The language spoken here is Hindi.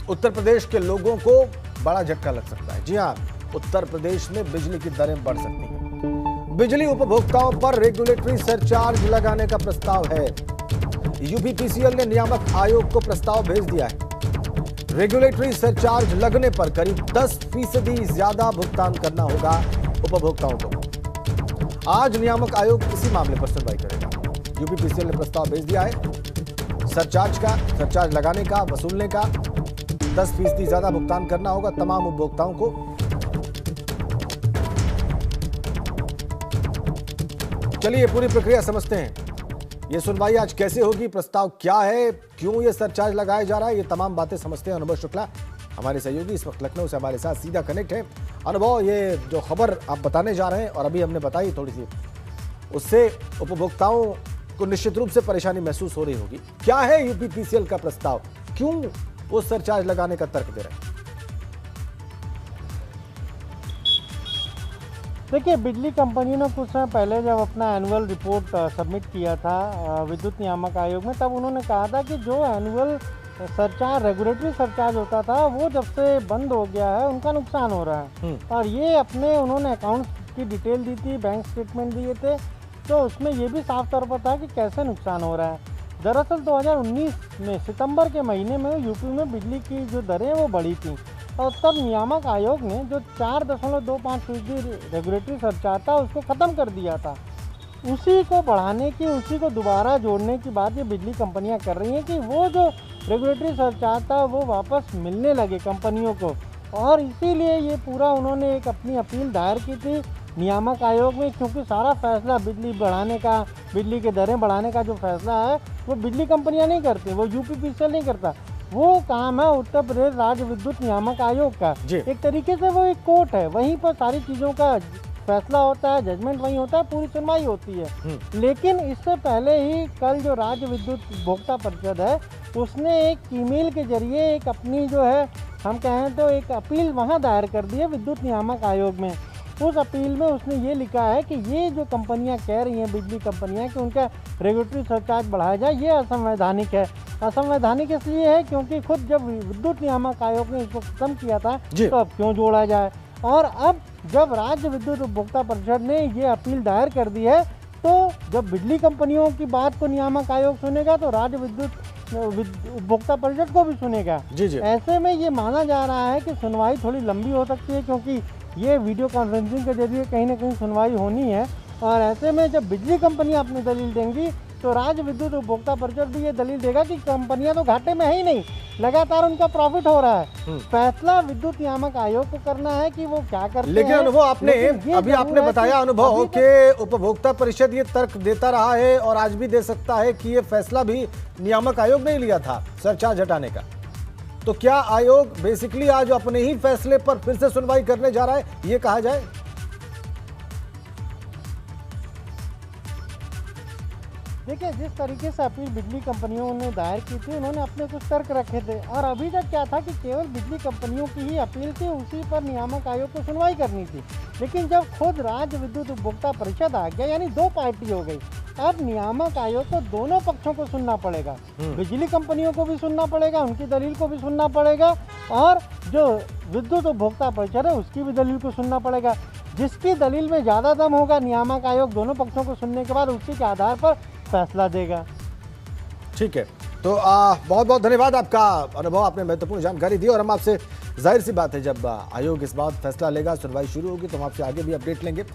उत्तर प्रदेश के लोगों को बड़ा झटका लग सकता है। जी हां, उत्तर प्रदेश में बिजली की दरें बढ़ सकती हैं। बिजली उपभोक्ताओं पर रेगुलेटरी सरचार्ज लगाने का प्रस्ताव है। यूपीपीसीएल ने नियामक आयोग को प्रस्ताव भेज दिया है। रेगुलेटरी सरचार्ज लगने पर करीब 10% ज्यादा भुगतान करना होगा उपभोक्ताओं को। आज नियामक आयोग इसी मामले पर सुनवाई करेगा। यूपीपीसीएल ने प्रस्ताव भेज दिया है सरचार्ज लगाने का, वसूलने का। 10% ज्यादा भुगतान करना होगा तमाम उपभोक्ताओं को। चलिए पूरी प्रक्रिया समझते हैं। ये सुनवाई आज कैसे होगी, प्रस्ताव क्या है, क्यों ये सरचार्ज लगाया जा रहा है, ये तमाम बातें समझते हैं। अनुभव शुक्ला हमारे सहयोगी इस वक्त लखनऊ से हमारे साथ सीधा कनेक्ट है। अनुभव, ये जो खबर आप बताने जा रहे हैं और अभी हमने बताई थोड़ी सी, उससे उपभोक्ताओं को निश्चित रूप से परेशानी महसूस हो रही होगी। क्या है यूपीपीसीएल का प्रस्ताव, क्यों वो सरचार्ज लगाने का तर्क दे रहे हैं? देखिए, बिजली कंपनी ने कुछ समय पहले जब अपना एनुअल रिपोर्ट सबमिट किया था विद्युत नियामक आयोग में, तब उन्होंने कहा था कि जो एनुअल सरचार्ज, रेगुलेटरी सरचार्ज होता था, वो जब से बंद हो गया है उनका नुकसान हो रहा है। और ये अपने उन्होंने अकाउंट्स की डिटेल दी थी, बैंक स्टेटमेंट दिए थे, तो उसमें ये भी साफ तौर पर था कि कैसे नुकसान हो रहा है। दरअसल 2019 में सितंबर के महीने में यूपी में बिजली की जो दरें वो बढ़ी थी और तब नियामक आयोग ने जो 4.25% रेगुलेटरी सरचार्ज था उसको ख़त्म कर दिया था। उसी को बढ़ाने की, उसी को दोबारा जोड़ने की बात ये बिजली कंपनियां कर रही हैं कि वो जो रेगुलेटरी सरचार्ज था वो वापस मिलने लगे कंपनियों को। और इसीलिए ये पूरा उन्होंने एक अपनी अपील दायर की थी नियामक आयोग में, क्योंकि सारा फैसला बिजली बढ़ाने का, बिजली के दरें बढ़ाने का जो फैसला है वो बिजली कंपनियां नहीं करती, वो यूपीपीसीएल नहीं करता। वो काम है उत्तर प्रदेश राज्य विद्युत नियामक आयोग का। एक तरीके से वो एक कोर्ट है, वहीं पर सारी चीज़ों का फैसला होता है, जजमेंट वहीं होता है, पूरी सुनवाई होती है। लेकिन इससे पहले ही कल जो राज्य विद्युत उपभोक्ता परिषद है उसने एक ईमेल के जरिए एक अपनी जो है, हम कहें तो एक अपील वहाँ दायर कर दी है विद्युत नियामक आयोग में। उस अपील में उसने ये लिखा है कि ये जो कंपनियां कह रही हैं, बिजली कंपनियां, कि उनका रेगुलेटरी सरचार्ज बढ़ाया जाए, ये असंवैधानिक है। असंवैधानिक इसलिए है क्योंकि खुद जब विद्युत नियामक आयोग ने इसको खत्म किया था तो अब क्यों जोड़ा जाए। और अब जब राज्य विद्युत उपभोक्ता परिषद ने ये अपील दायर कर दी है, तो जब बिजली कंपनियों की बात को नियामक आयोग सुनेगा तो राज्य विद्युत उपभोक्ता परिषद को भी सुनेगा। ऐसे में ये माना जा रहा है कि सुनवाई थोड़ी लंबी हो सकती है, क्योंकि ये वीडियो कॉन्फ्रेंसिंग के जरिए कहीं ना कहीं सुनवाई होनी है। और ऐसे में जब बिजली कंपनियां अपनी दलील देंगी तो राज्य विद्युत उपभोक्ता परिषद भी ये दलील देगा कि कंपनियां तो घाटे में है ही नहीं, लगातार उनका प्रॉफिट हो रहा है। फैसला विद्युत नियामक आयोग को करना है कि वो क्या करते हैं। लेकिन अनुभव, आपने अभी आपने बताया अनुभव कि उपभोक्ता परिषद ये तर्क देता रहा है और आज भी दे सकता है कि ये फैसला भी नियामक आयोग ने लिया था सरचार्ज हटाने का। तो क्या आयोग बेसिकली आज अपने ही फैसले पर फिर से सुनवाई करने जा रहा है, ये कहा जाए? देखिए, जिस तरीके से अपील बिजली कंपनियों ने दायर की थी, उन्होंने अपने कुछ तर्क रखे थे और अभी तक क्या था कि केवल बिजली कंपनियों की ही अपील थी, उसी पर नियामक आयोग को सुनवाई करनी थी। लेकिन जब खुद राज्य विद्युत उपभोक्ता परिषद आ गया, यानी दो पार्टी हो गई, अब नियामक आयोग को दोनों पक्षों को सुनना पड़ेगा। बिजली कंपनियों को भी सुनना पड़ेगा, उनकी दलील को भी सुनना पड़ेगा, और जो विद्युत उपभोक्ता परिषद है उसकी भी दलील को सुनना पड़ेगा। जिसकी दलील में ज़्यादा दम होगा, नियामक आयोग दोनों पक्षों को सुनने के बाद उसी के आधार पर फैसला देगा। ठीक है, तो बहुत बहुत धन्यवाद आपका अनुभव, आपने महत्वपूर्ण जानकारी दी। और हम आपसे, जाहिर सी बात है, जब आयोग इस बात फैसला लेगा, सुनवाई शुरू होगी, तो हम आपसे आगे भी अपडेट लेंगे।